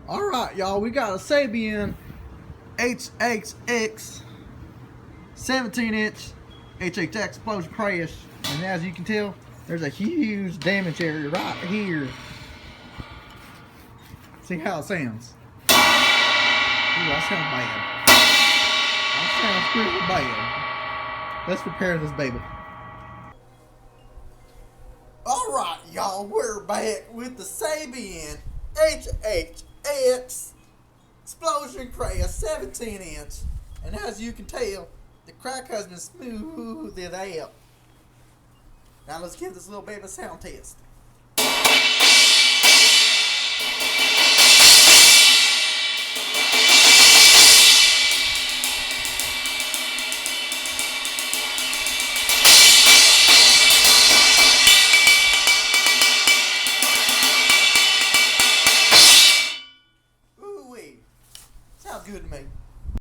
Alright, y'all, we got a Sabian HHX 17-inch HHXplosion crash, and as you can tell, there's a huge damage area right here. See how it sounds. Ooh, that sounds bad. That sounds really bad. Let's repair this baby. Alright, y'all, we're back with the Sabian HHX Explosion crash 17-inch, and as you can tell, the crack has been smoothed out. Now let's give this little baby a sound test. Ooh-wee. Sounds good to me.